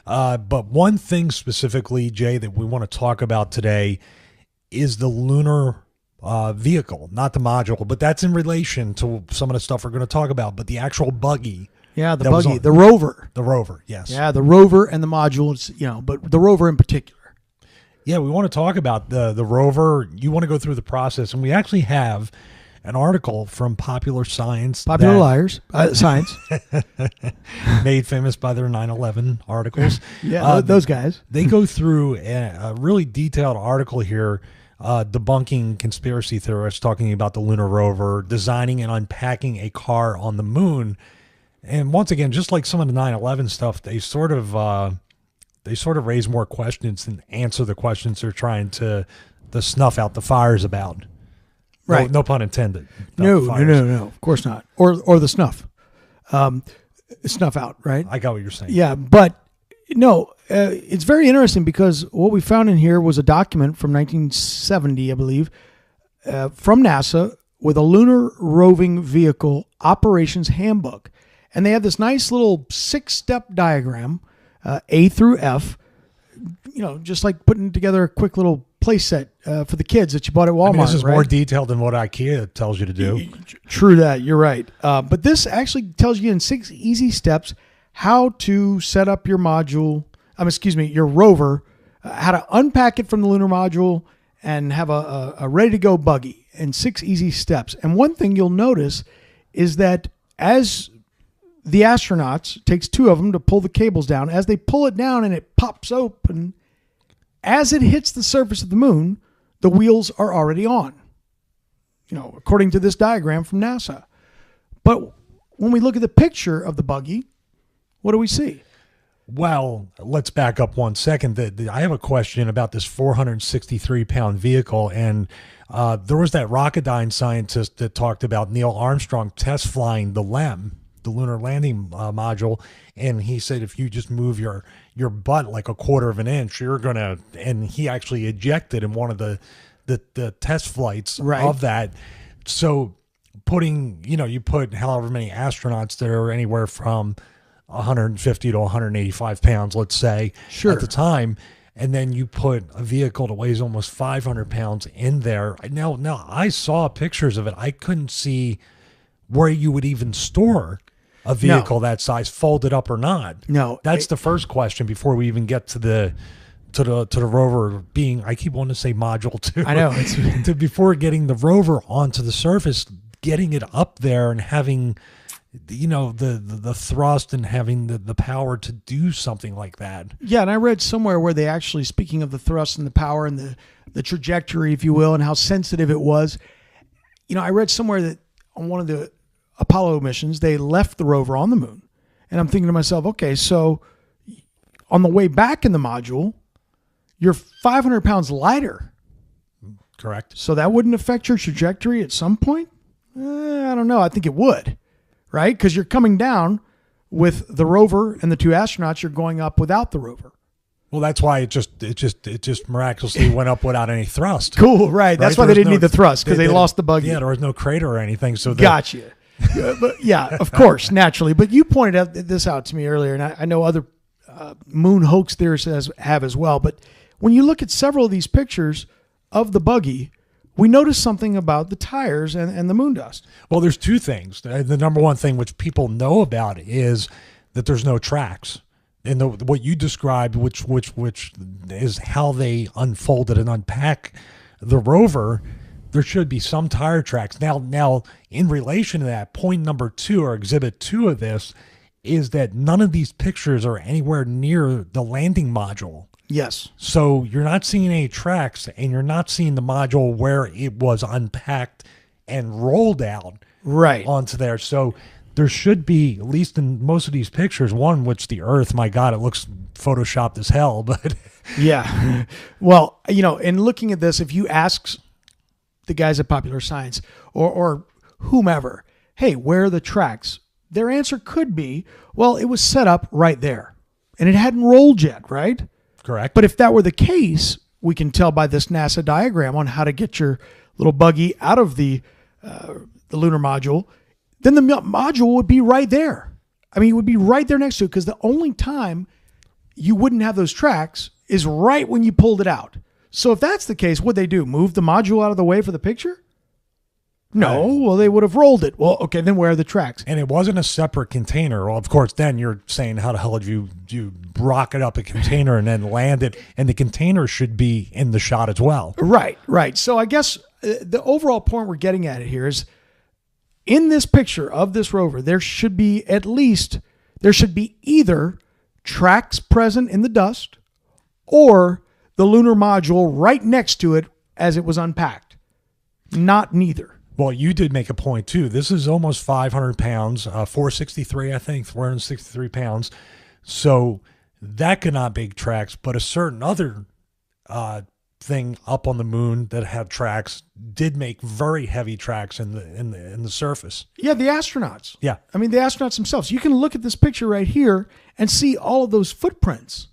But one thing specifically, Jay, that we want to talk about today is the lunar vehicle, not the module, but that's in relation to some of the stuff we're going to talk about. But the actual buggy. Yeah, the buggy, the rover. The rover, yes. Yeah, the rover and the module, but the rover in particular. Yeah, we want to talk about the rover. You want to go through the process, and we actually have an article from Popular Science. Popular Liars, Science. Made famous by their 9/11 articles. Yeah, those guys. They go through a really detailed article here debunking conspiracy theorists, talking about the lunar rover, designing and unpacking a car on the moon. And once again, just like some of the 9/11 stuff, they sort of raise more questions than answer the questions they're trying to snuff out the fires about. Right. No pun intended. No, of course not. Or the snuff. Snuff out, right? I got what you're saying. Yeah, but no, it's very interesting because what we found in here was a document from 1970, I believe, from NASA with a lunar roving vehicle operations handbook. And they have this nice little 6-step diagram, A through F, just like putting together a quick little play set for the kids that you bought at Walmart. This is right? more detailed than what IKEA tells you to do. True that. You're right. But this actually tells you in 6 easy steps how to set up your module, your rover, how to unpack it from the lunar module and have a ready-to-go buggy in 6 easy steps. And one thing you'll notice is that as the astronauts, takes 2 of them to pull the cables down. As they pull it down and it pops open, as it hits the surface of the moon, the wheels are already on, according to this diagram from NASA. But when we look at the picture of the buggy, what do we see? Well, let's back up 1 second. I have a question about this 463-pound vehicle. And there was that Rocketdyne scientist that talked about Neil Armstrong test flying the LEM, the lunar landing module, and he said if you just move your butt like a quarter of an inch, you're gonna. And he actually ejected in one of the test flights of that. So you put however many astronauts that are anywhere from 150 to 185 pounds, let's say, at the time, and then you put a vehicle that weighs almost 500 pounds in there. Now I saw pictures of it. I couldn't see where you would even store a vehicle that size, folded up or not. No, that's the first question before we even get to the rover being. I keep wanting to say module too. I know. Before getting the rover onto the surface, getting it up there and having, the thrust and having the power to do something like that. Yeah, and I read somewhere where they actually, speaking of the thrust and the power and the trajectory, if you will, and how sensitive it was. I read somewhere that on one of the Apollo missions, they left the rover on the moon. And I'm thinking to myself, okay, so on the way back in the module, you're 500 pounds lighter. Correct. So that wouldn't affect your trajectory at some point? I don't know. I think it would, right? Because you're coming down with the rover and the 2 astronauts. You're going up without the rover. Well, that's why it just miraculously went up without any thrust. Cool, right? That's why they didn't need the thrust, because they lost the buggy. Yeah, there was no crater or anything. So gotcha. But yeah, of course, naturally. But you pointed this out to me earlier, and I know other moon hoax theorists have as well. But when you look at several of these pictures of the buggy, we notice something about the tires and the moon dust. Well, there's 2 things. The number one thing which people know about is that there's no tracks. And what you described, which is how they unfolded and unpack the rover, there should be some tire tracks. Now, in relation to that, point number 2 or exhibit 2 of this is that none of these pictures are anywhere near the landing module. Yes. So you're not seeing any tracks, and you're not seeing the module where it was unpacked and rolled out onto there. So there should be, at least in most of these pictures, one which the Earth, my God, it looks photoshopped as hell. But yeah. Well, in looking at this, if you ask the guys at Popular Science or whomever, hey, where are the tracks? Their answer could be, well, it was set up right there and it hadn't rolled yet, right? Correct. But if that were the case, we can tell by this NASA diagram on how to get your little buggy out of the lunar module, then the module would be right there. I mean, it would be right there next to it, because the only time you wouldn't have those tracks is right when you pulled it out. So if that's the case, what'd they do? Move the module out of the way for the picture? No, well, they would have rolled it. Well, okay, then where are the tracks? And it wasn't a separate container. Well, of course, then you're saying, how the hell did you rocket up a container and then land it? And the container should be in the shot as well. Right. So I guess the overall point we're getting at here is, in this picture of this rover, there should be either tracks present in the dust or the lunar module right next to it as it was unpacked. Not neither. Well, you did make a point too. This is almost 500 pounds, 463, I think, 463 pounds. So that could not make tracks, but a certain other thing up on the moon that had tracks did make very heavy tracks in the surface. Yeah, the astronauts. Yeah. I mean, the astronauts themselves. You can look at this picture right here and see all of those footprints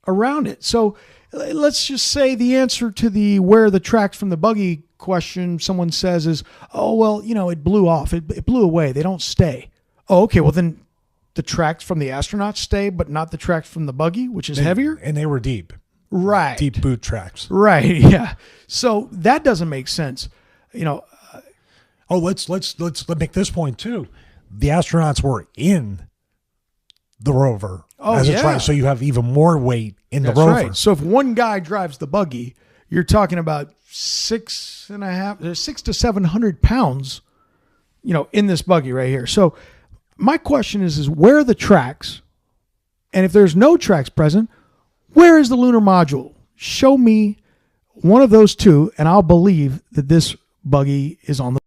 around it. So let's just say the answer to the where are the tracks from the buggy question someone says is, oh, well, it blew off. It blew away. They don't stay. Oh, okay. Well, then the tracks from the astronauts stay, but not the tracks from the buggy, which is heavier? And they were deep. Right. Deep boot tracks. Right. Yeah. So that doesn't make sense. Let's make this point too. The astronauts were in the rover. Oh, yeah. So you have even more weight in the rover. Right. So if one guy drives the buggy, you're talking about 600 to 700 pounds, in this buggy right here. So my question is where are the tracks? And if there's no tracks present, where is the lunar module? Show me one of those two, and I'll believe that this buggy is on the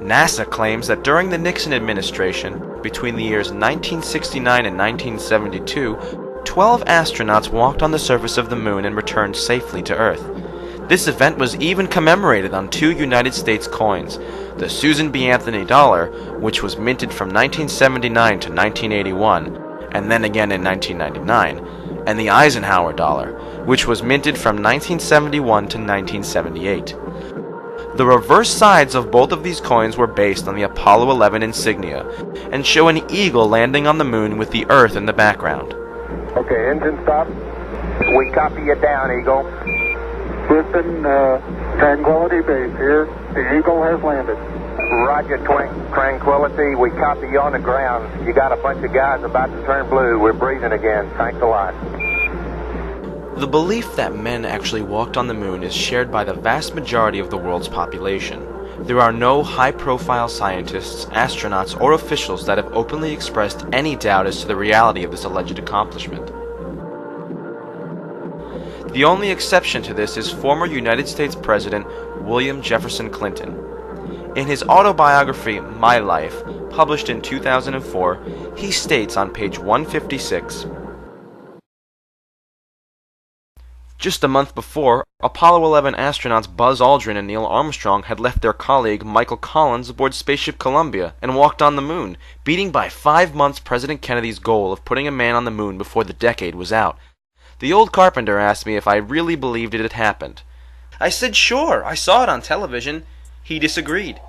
NASA claims that during the Nixon administration, between the years 1969 and 1972, 12 astronauts walked on the surface of the moon and returned safely to Earth. This event was even commemorated on 2 United States coins, the Susan B. Anthony dollar, which was minted from 1979 to 1981, and then again in 1999, and the Eisenhower dollar, which was minted from 1971 to 1978. The reverse sides of both of these coins were based on the Apollo 11 insignia and show an eagle landing on the moon with the Earth in the background. Okay, engine stop. We copy you down, Eagle. Houston, Tranquility Base here. The Eagle has landed. Roger, Tranquility. We copy you on the ground. You got a bunch of guys about to turn blue. We're breathing again. Thanks a lot. The belief that men actually walked on the moon is shared by the vast majority of the world's population. There are no high-profile scientists, astronauts, or officials that have openly expressed any doubt as to the reality of this alleged accomplishment. The only exception to this is former United States President William Jefferson Clinton. In his autobiography, My Life, published in 2004, he states on page 156, "Just a month before, Apollo 11 astronauts Buzz Aldrin and Neil Armstrong had left their colleague Michael Collins aboard spaceship Columbia and walked on the moon, beating by 5 months President Kennedy's goal of putting a man on the moon before the decade was out. The old carpenter asked me if I really believed it had happened. I said sure, I saw it on television. He disagreed.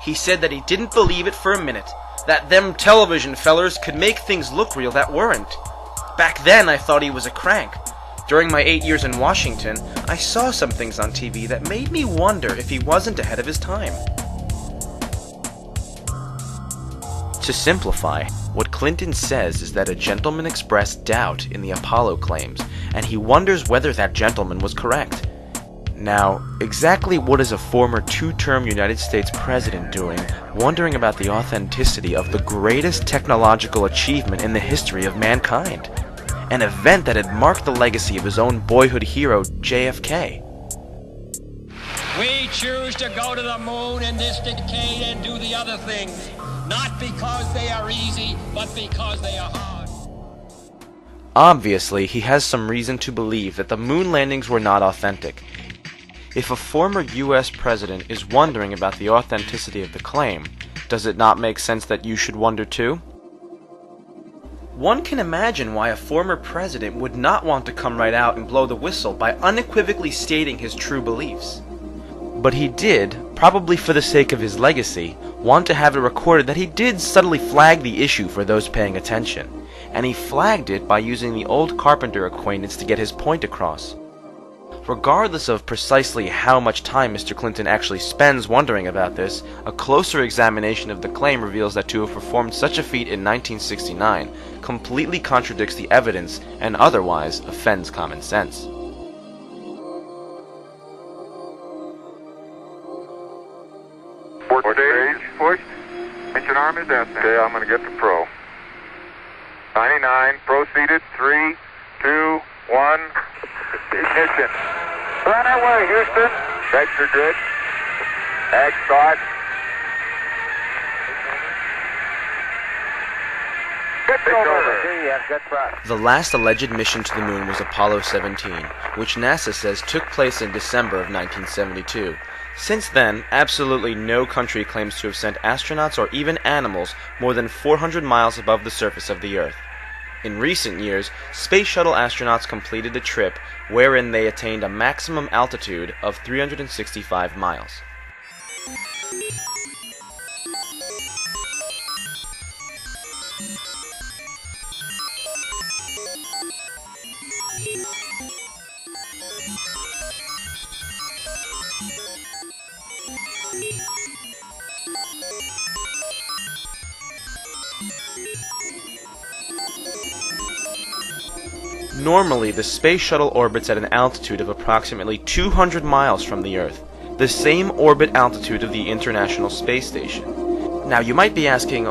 He said that he didn't believe it for a minute, that them television fellers could make things look real that weren't. Back then I thought he was a crank. During my 8 years in Washington, I saw some things on TV that made me wonder if he wasn't ahead of his time." To simplify, what Clinton says is that a gentleman expressed doubt in the Apollo claims, and he wonders whether that gentleman was correct. Now, exactly what is a former two-term United States president doing, wondering about the authenticity of the greatest technological achievement in the history of mankind? An event that had marked the legacy of his own boyhood hero, JFK. We choose to go to the moon in this decade and do the other things, not because they are easy, but because they are hard. Obviously, he has some reason to believe that the moon landings were not authentic. If a former US president is wondering about the authenticity of the claim, does it not make sense that you should wonder too? One can imagine why a former president would not want to come right out and blow the whistle by unequivocally stating his true beliefs. But he did, probably for the sake of his legacy, want to have it recorded that he did subtly flag the issue for those paying attention, and he flagged it by using the old carpenter acquaintance to get his point across. Regardless of precisely how much time Mr. Clinton actually spends wondering about this, a closer examination of the claim reveals that to have performed such a feat in 1969 completely contradicts the evidence and otherwise offends common sense. Port stage pushed. Engine arm is destined. Okay, I'm going to get the pro. 99, proceeded. 3, 2, 1. Ignition. Run away, Houston. Vector good. Ag start. Good over. The last alleged mission to the moon was Apollo 17, which NASA says took place in December of 1972. Since then, absolutely no country claims to have sent astronauts or even animals more than 400 miles above the surface of the Earth. In recent years, Space Shuttle astronauts completed a trip wherein they attained a maximum altitude of 365 miles. Normally, the Space Shuttle orbits at an altitude of approximately 200 miles from the Earth, the same orbit altitude of the International Space Station. Now, you might be asking,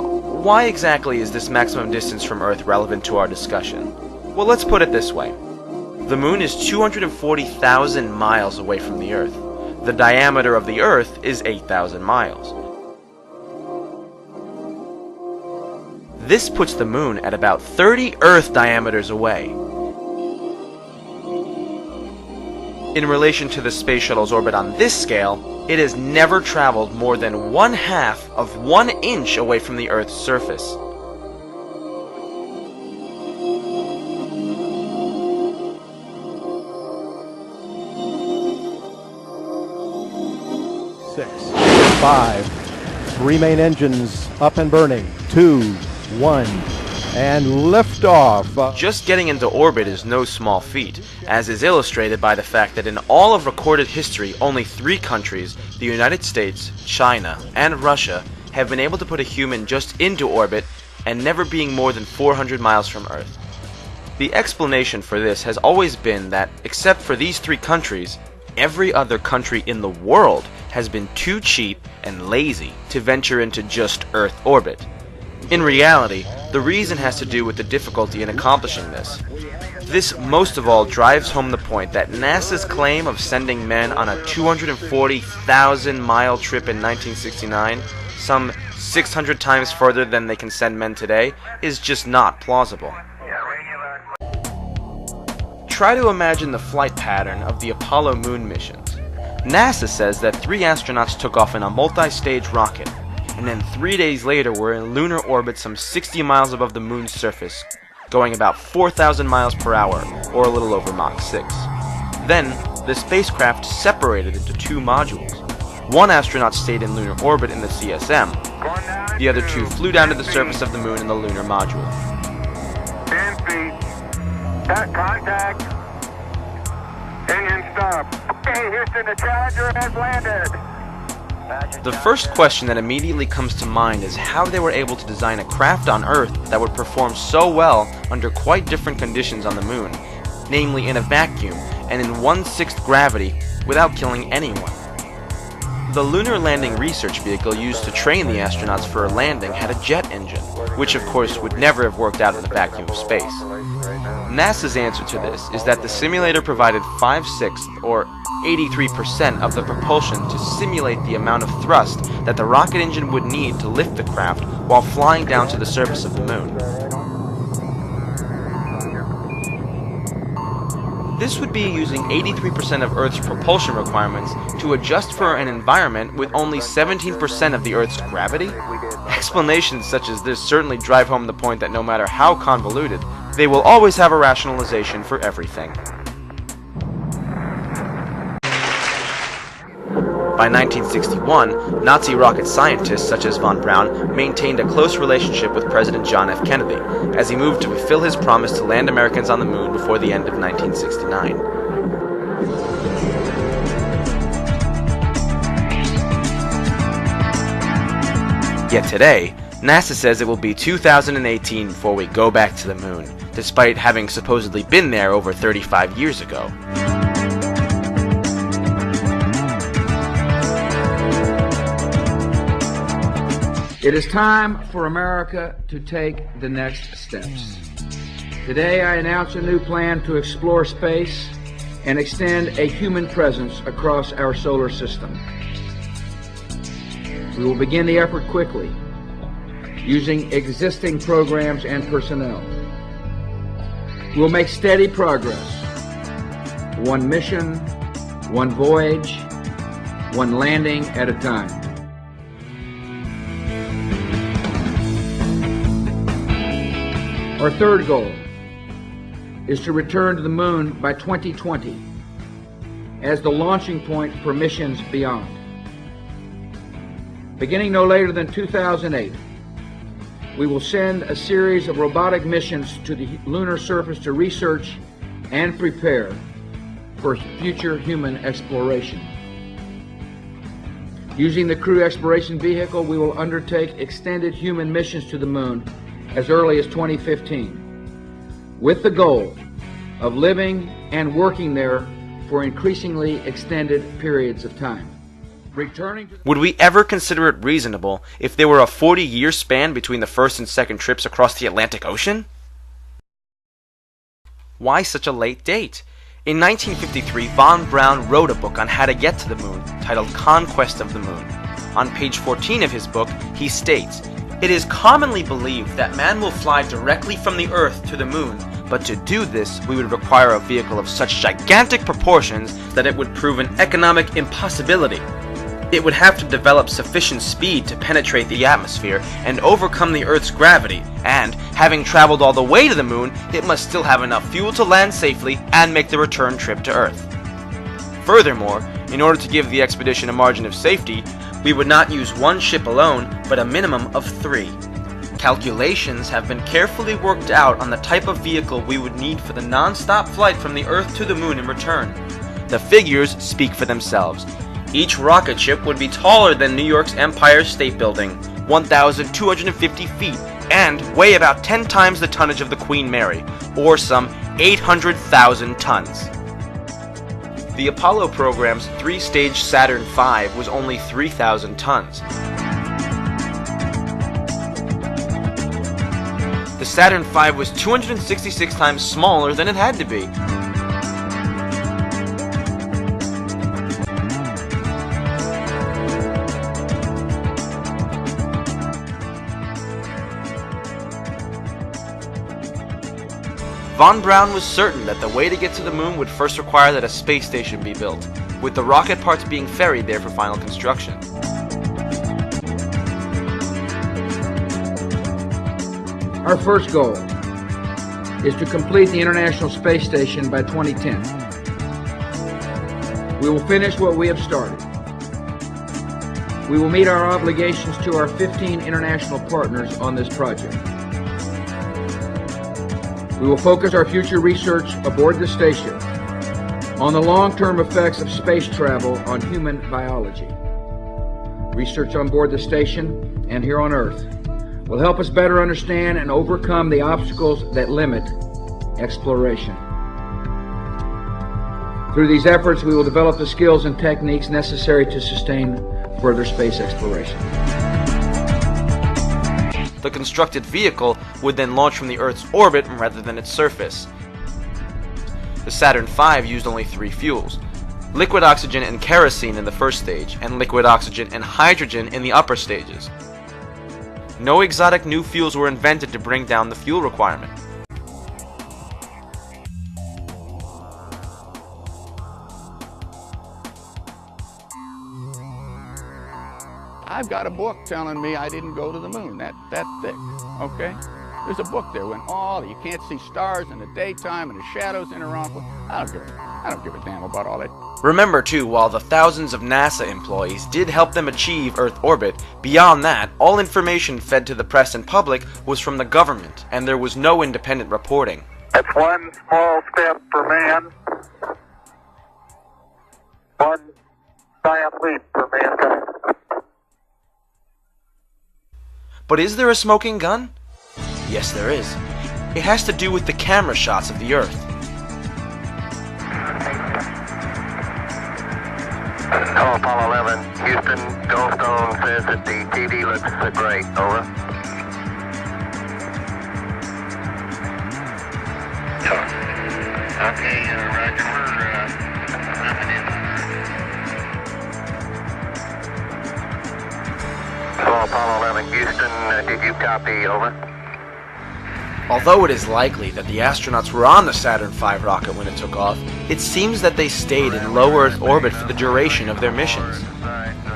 why exactly is this maximum distance from Earth relevant to our discussion? Well, let's put it this way. The Moon is 240,000 miles away from the Earth. The diameter of the Earth is 8,000 miles. This puts the Moon at about 30 Earth diameters away. In relation to the Space Shuttle's orbit on this scale, it has never traveled more than 1/2 of 1 inch away from the Earth's surface. Six, 5, 3 main engines up and burning, 2, 1, and liftoff. Just getting into orbit is no small feat, as is illustrated by the fact that in all of recorded history, only 3 countries, the United States, China, and Russia, have been able to put a human just into orbit and never being more than 400 miles from Earth. The explanation for this has always been that, except for these 3 countries, every other country in the world has been too cheap and lazy to venture into just Earth orbit. In reality, the reason has to do with the difficulty in accomplishing this. This most of all drives home the point that NASA's claim of sending men on a 240,000-mile trip in 1969, some 600 times further than they can send men today, is just not plausible. Try to imagine the flight pattern of the Apollo moon missions. NASA says that 3 astronauts took off in a multi-stage rocket, and then 3 days later were in lunar orbit some 60 miles above the moon's surface, going about 4,000 miles per hour, or a little over Mach 6. Then, the spacecraft separated into 2 modules. One astronaut stayed in lunar orbit in the CSM. The other 2 flew down to the surface of the moon in the lunar module. 10 feet. Contact. Engine stop. Okay, Houston, the Challenger has landed. The first question that immediately comes to mind is how they were able to design a craft on Earth that would perform so well under quite different conditions on the moon, namely in a vacuum and in 1/6 gravity, without killing anyone. The Lunar Landing Research Vehicle used to train the astronauts for a landing had a jet engine, which of course would never have worked out in the vacuum of space. NASA's answer to this is that the simulator provided 5/6 or 83% of the propulsion to simulate the amount of thrust that the rocket engine would need to lift the craft while flying down to the surface of the moon. This would be using 83% of Earth's propulsion requirements to adjust for an environment with only 17% of the Earth's gravity? Explanations such as this certainly drive home the point that no matter how convoluted, they will always have a rationalization for everything. By 1961, Nazi rocket scientists such as von Braun maintained a close relationship with President John F. Kennedy as he moved to fulfill his promise to land Americans on the moon before the end of 1969. Yet today, NASA says it will be 2018 before we go back to the moon, despite having supposedly been there over 35 years ago. It is time for America to take the next steps. Today I announce a new plan to explore space and extend a human presence across our solar system. We will begin the effort quickly, using existing programs and personnel. We will make steady progress. One mission, one voyage, one landing at a time. Our third goal is to return to the moon by 2020 as the launching point for missions beyond. Beginning no later than 2008, we will send a series of robotic missions to the lunar surface to research and prepare for future human exploration. Using the Crew Exploration Vehicle, we will undertake extended human missions to the moon as early as 2015, with the goal of living and working there for increasingly extended periods of time. Would we ever consider it reasonable if there were a 40-year span between the first and second trips across the Atlantic Ocean? Why such a late date? In 1953, von Braun wrote a book on how to get to the moon, titled Conquest of the Moon. On page 14 of his book, he states, "It is commonly believed that man will fly directly from the Earth to the moon, but to do this, we would require a vehicle of such gigantic proportions that it would prove an economic impossibility. It would have to develop sufficient speed to penetrate the atmosphere and overcome the Earth's gravity, and, having traveled all the way to the moon, it must still have enough fuel to land safely and make the return trip to Earth. Furthermore, in order to give the expedition a margin of safety, we would not use one ship alone, but a minimum of 3. Calculations have been carefully worked out on the type of vehicle we would need for the non-stop flight from the Earth to the moon in return. The figures speak for themselves. Each rocket ship would be taller than New York's Empire State Building, 1,250 feet, and weigh about 10 times the tonnage of the Queen Mary, or some 800,000 tons. The Apollo program's three-stage Saturn V was only 3,000 tons. The Saturn V was 266 times smaller than it had to be. Von Braun was certain that the way to get to the moon would first require that a space station be built, with the rocket parts being ferried there for final construction. Our first goal is to complete the International Space Station by 2010. We will finish what we have started. We will meet our obligations to our 15 international partners on this project. We will focus our future research aboard the station on the long-term effects of space travel on human biology. Research on board the station and here on Earth will help us better understand and overcome the obstacles that limit exploration. Through these efforts, we will develop the skills and techniques necessary to sustain further space exploration. The constructed vehicle would then launch from the Earth's orbit rather than its surface. The Saturn V used only 3 fuels: liquid oxygen and kerosene in the first stage, and liquid oxygen and hydrogen in the upper stages. No exotic new fuels were invented to bring down the fuel requirement. I've got a book telling me I didn't go to the moon, that thick, okay? There's a book there when you can't see stars in the daytime and the shadows in around. I don't give a damn about all that. Remember too, while the thousands of NASA employees did help them achieve Earth orbit, beyond that, all information fed to the press and public was from the government, and there was no independent reporting. That's one small step for man, one giant leap for mankind. But is there a smoking gun? Yes, there is. It has to do with the camera shots of the Earth. Hello, Apollo 11. Houston, Goldstone says that the TV looks great. Over. Okay, Roger. Hello, Apollo 11. Houston, did you copy? Over. Although it is likely that the astronauts were on the Saturn V rocket when it took off, it seems that they stayed in low Earth orbit for the duration of their missions.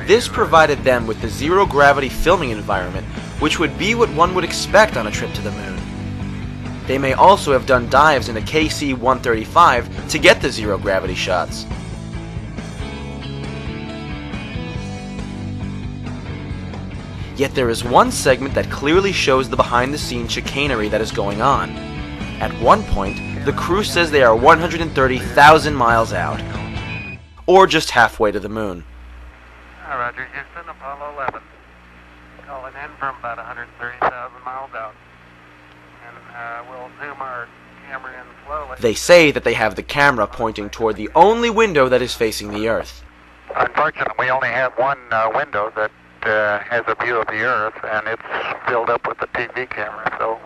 This provided them with the zero-gravity filming environment, which would be what one would expect on a trip to the moon. They may also have done dives in a KC-135 to get the zero-gravity shots. Yet there is one segment that clearly shows the behind-the-scenes chicanery that is going on. At one point, the crew says they are 130,000 miles out, or just halfway to the moon. Roger, Houston, Apollo 11. Calling in from about 130,000 miles out. And we'll zoom our camera in slowly. They say that they have the camera pointing toward the only window that is facing the Earth. Unfortunately, we only have one window that has a view of the Earth, and it's filled up with the TV camera, so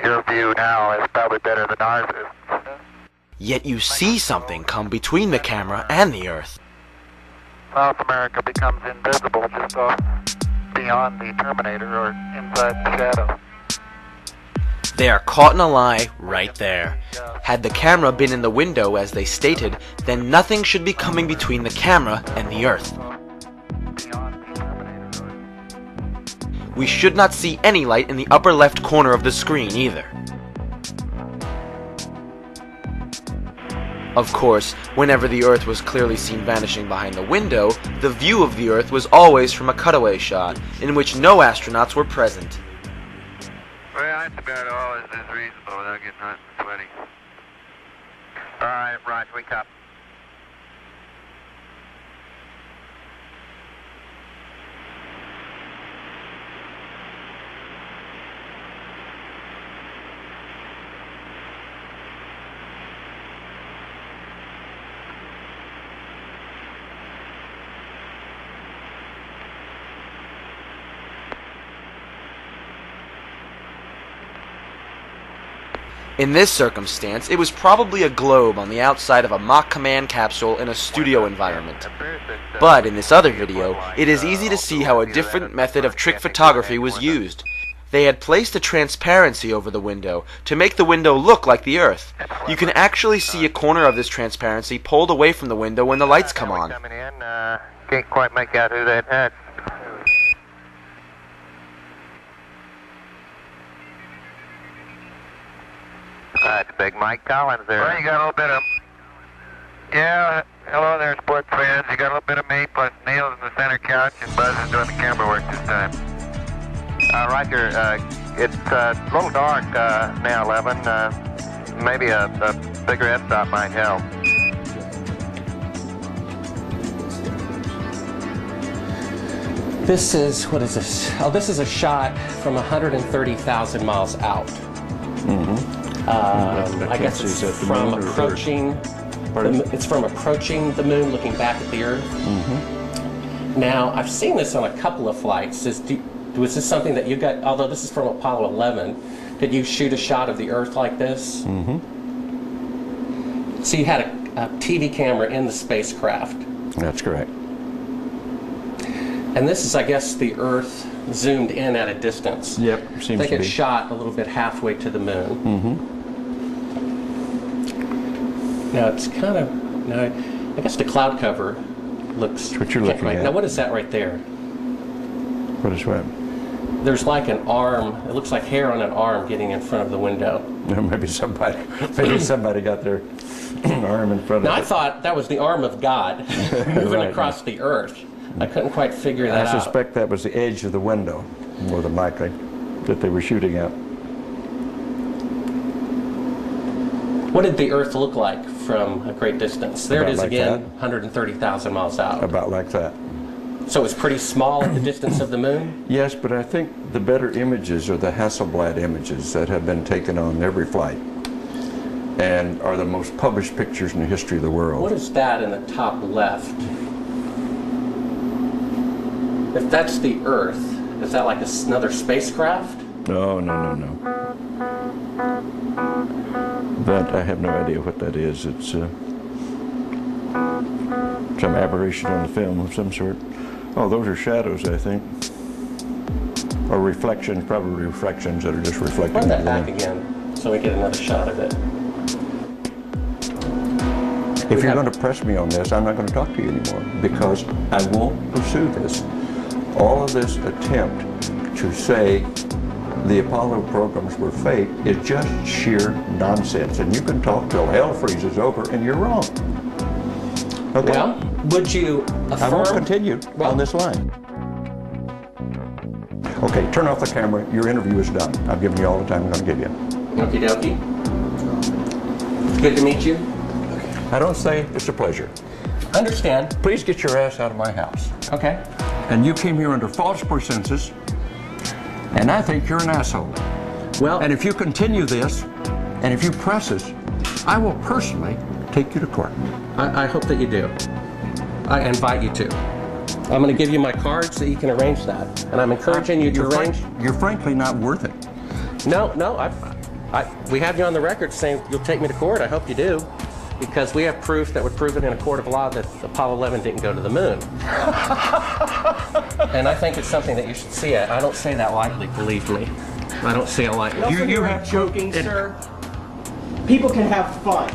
your view now is probably better than ours is. Yet you see something come between the camera and the Earth. South America becomes invisible just off beyond the Terminator or inside the shadow. They are caught in a lie right there. Had the camera been in the window as they stated, then nothing should be coming between the camera and the Earth. We should not see any light in the upper left corner of the screen either. Of course, whenever the Earth was clearly seen vanishing behind the window, the view of the Earth was always from a cutaway shot, in which no astronauts were present. Well, that's about all is reasonable without getting hot and sweaty. All right, Roger, we copy. In this circumstance, it was probably a globe on the outside of a mock command capsule in a studio environment. But in this other video, it is easy to see how a different method of trick photography was used. They had placed a transparency over the window to make the window look like the Earth. You can actually see a corner of this transparency pulled away from the window when the lights come on. Can't quite make out who that had. That's Big Mike Collins there. Well, you got a little bit of... Yeah, hello there, sports fans. You got a little bit of me, plus Neil's in the center couch, and Buzz is doing the camera work this time. Roger, it's a little dark now, 11. Maybe a bigger f-stop might help. This is, what is this? Oh, this is a shot from 130,000 miles out. I guess it's from approaching. It's from approaching the moon, looking back at the Earth. Now, I've seen this on a couple of flights. Was this something that you got? Although this is from Apollo 11, did you shoot a shot of the Earth like this? So you had a TV camera in the spacecraft. That's correct. And this is, I guess, the Earth zoomed in at a distance. Yep, seems to be. They get shot a little bit halfway to the moon. Now it's kind of, now I guess the cloud cover looks. That's what you're looking at. Now what is that right there? What is what? There's like an arm. It looks like hair on an arm getting in front of the window. Maybe somebody got their arm in front of it. Now I thought that was the arm of God moving across the Earth. I couldn't quite figure that out. I suspect that was the edge of the window, more than likely, that they were shooting at. What did the Earth look like from a great distance? There it is again, 130,000 miles out. About like that. So it's pretty small at the distance of the moon? Yes, but I think the better images are the Hasselblad images that have been taken on every flight and are the most published pictures in the history of the world. What is that in the top left? If that's the Earth, is that like another spacecraft? No. That, I have no idea what that is. It's some aberration on the film of some sort. Oh, those are shadows, I think. Or reflections, probably reflections that are just reflecting. Run that back again so we get another shot of it. If you're going to press me on this, I'm not going to talk to you anymore because I won't pursue this. All of this attempt to say the Apollo programs were fake is just sheer nonsense. And you can talk till hell freezes over and you're wrong. Okay? Well, would you affirm? I won't continue on this line. Okay, turn off the camera. Your interview is done. I've given you all the time I'm going to give you. Okie dokie. Good to meet you. I don't say it's a pleasure. Understand. Please get your ass out of my house. Okay. And you came here under false pretenses, and I think you're an asshole. Well, and if you continue this, and if you press us, I will personally take you to court. I hope that you do. I invite you to. I'm going to give you my card so you can arrange that. And I'm encouraging you to arrange. You're frankly not worth it. No, we have you on the record saying you'll take me to court. I hope you do. Because we have proof that would prove it in a court of law that Apollo 11 didn't go to the moon. And I think it's something that you should see. I don't say that lightly, believe me. I don't say it lightly. You have joking, sir. People can have fun.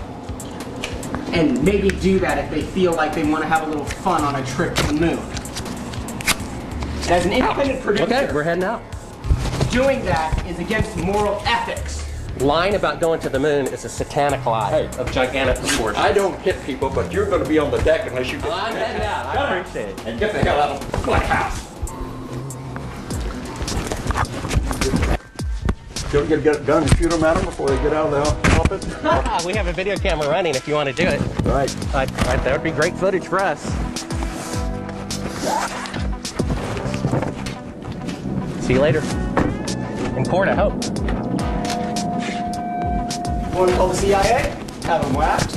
And maybe do that if they feel like they want to have a little fun on a trip to the moon. As an independent producer, okay, we're heading out. Doing that is against moral ethics. Lying about going to the moon is a satanic lie of gigantic proportions. I don't hit people, but you're going to be on the deck unless you get... I'm heading out. I appreciate it. And get the hell out of the black house. You get a gun and shoot them at them before they get out of the office? We have a video camera running if you want to do it. Right. That would be great footage for us. See you later. In court, I hope. Want to call the CIA? Have them whacked.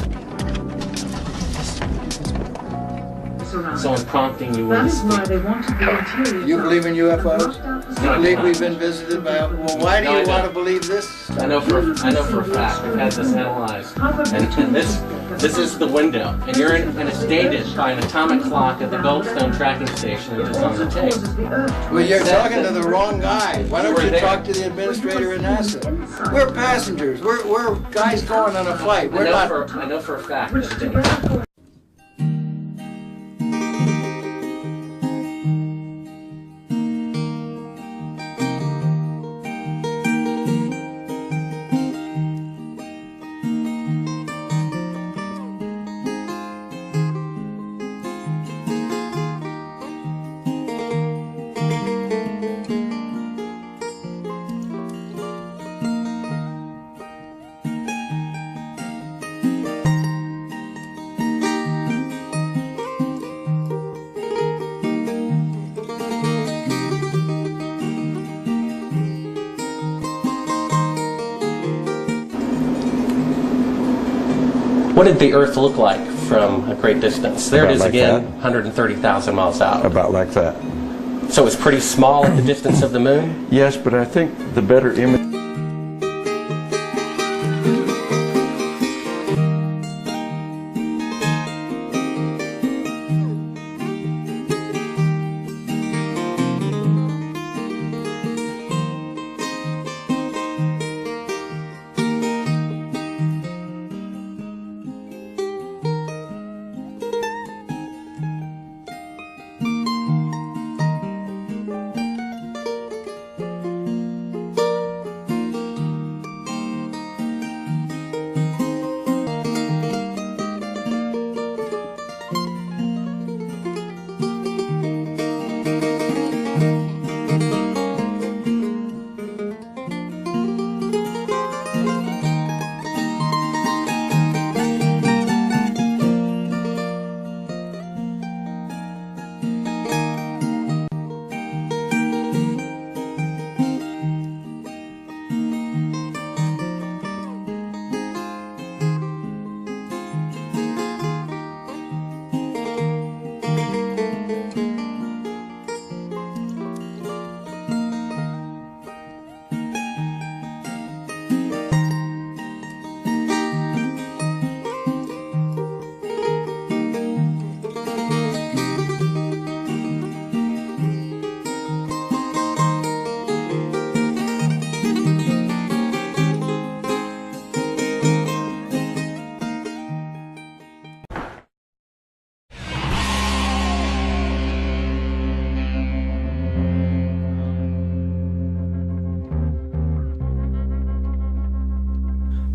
So I'm prompting you. That is why they wanted the interior. You believe in UFOs? You believe we've been visited by? Well, why do you want to believe this? I know for a fact. I've had this analyzed, and this is the window, and it's dated by an atomic clock at the Goldstone tracking station, which is on the tape. Well, you're talking to the wrong guy. Why don't you talk to the administrator at NASA? We're passengers. We're guys going on a flight. We're not. I know for a fact that it didn't happen. What did the Earth look like from a great distance? There it is again, 130,000 miles out. About like that. So it's pretty small at the distance of the moon? Yes, but I think the better image.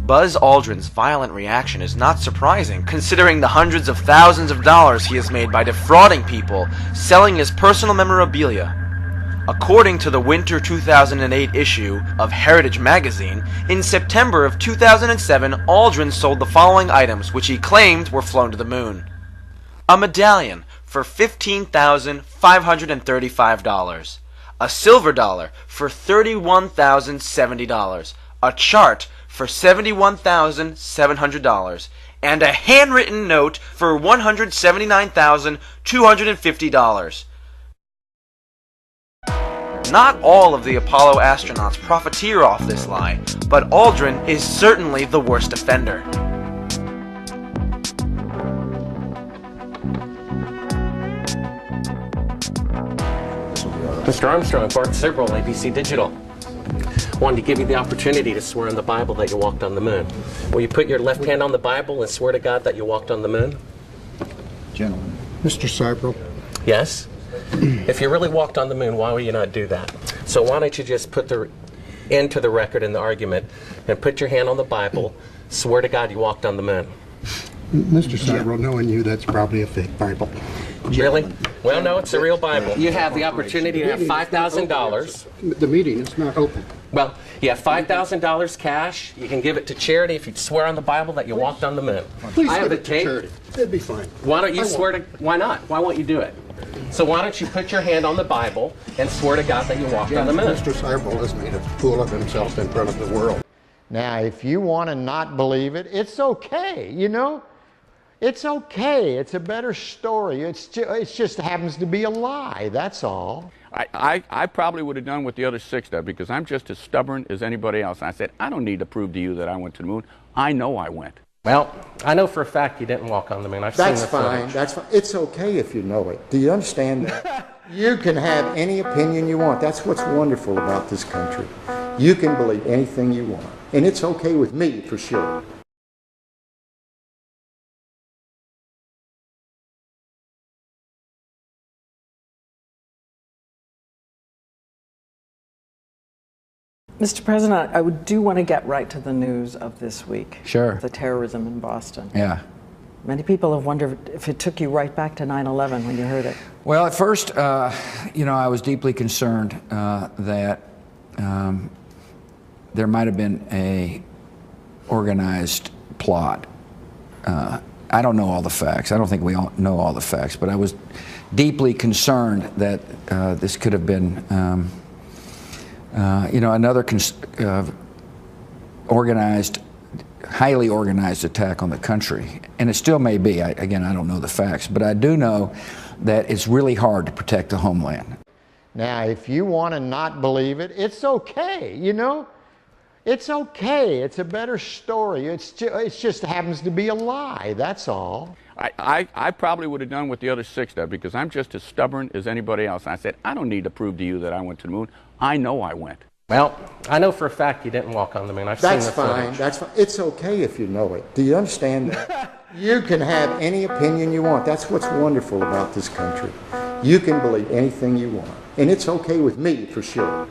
Buzz Aldrin's violent reaction is not surprising, considering the hundreds of thousands of dollars he has made by defrauding people, selling his personal memorabilia. According to the winter 2008 issue of Heritage Magazine, in September of 2007, Aldrin sold the following items which he claimed were flown to the moon. A medallion for $15,535, a silver dollar for $31,070, a chart for $71,700, and a handwritten note for $179,250. Not all of the Apollo astronauts profiteer off this lie, but Aldrin is certainly the worst offender. Mr. Armstrong, Bart Sibrel, ABC Digital. Wanted to give you the opportunity to swear on the Bible that you walked on the moon. Will you put your left hand on the Bible and swear to God that you walked on the moon? Gentlemen. Mr. Sibrel. Yes? If you really walked on the moon, why would you not do that? So why don't you just put the into the record in the argument and put your hand on the Bible, swear to God you walked on the moon. Mr. Sibrel, knowing you, that's probably a fake Bible. Really? Well, no, it's a real Bible. You have the opportunity to have $5,000. The meeting is not open. Well, you have $5,000 cash. You can give it to charity if you swear on the Bible that you walked on the moon. Please I have give the it to tape. charity. It'd be fine. Why don't you swear to? Why not? Why won't you do it? So why don't you put your hand on the Bible and swear to God that you walked on the moon? Mr. Sibrel has made a fool of himself in front of the world. Now, if you want to not believe it, it's okay. You know, it's okay. It's a better story. It just happens to be a lie. That's all. I probably would have done what the other 6 did because I'm just as stubborn as anybody else. And I said, I don't need to prove to you that I went to the moon. I know I went. Well, I know for a fact you didn't walk on the moon. I've seen the footage. That's fine. It's okay if you know it. Do you understand that? You can have any opinion you want. That's what's wonderful about this country. You can believe anything you want. And it's okay with me, for sure. Mr. President, I do want to get right to the news of this week. Sure. The terrorism in Boston. Yeah. Many people have wondered if it took you right back to 9/11 when you heard it. Well, at first, I was deeply concerned that there might have been a organized plot. I don't know all the facts. I don't think we all know all the facts, but I was deeply concerned that this could have been another highly organized attack on the country. And it still may be. Again, I don't know the facts, but I do know that it's really hard to protect the homeland. Now, if you want to not believe it, it's okay, It's okay. It's a better story. It just happens to be a lie, that's all. I probably would have done what the other 6 did because I'm just as stubborn as anybody else. And I said, I don't need to prove to you that I went to the moon. I know I went. Well, I know for a fact you didn't walk on the moon. I've seen the footage. That's fine. It's okay if you know it. Do you understand that? You can have any opinion you want. That's what's wonderful about this country. You can believe anything you want. And it's okay with me, for sure.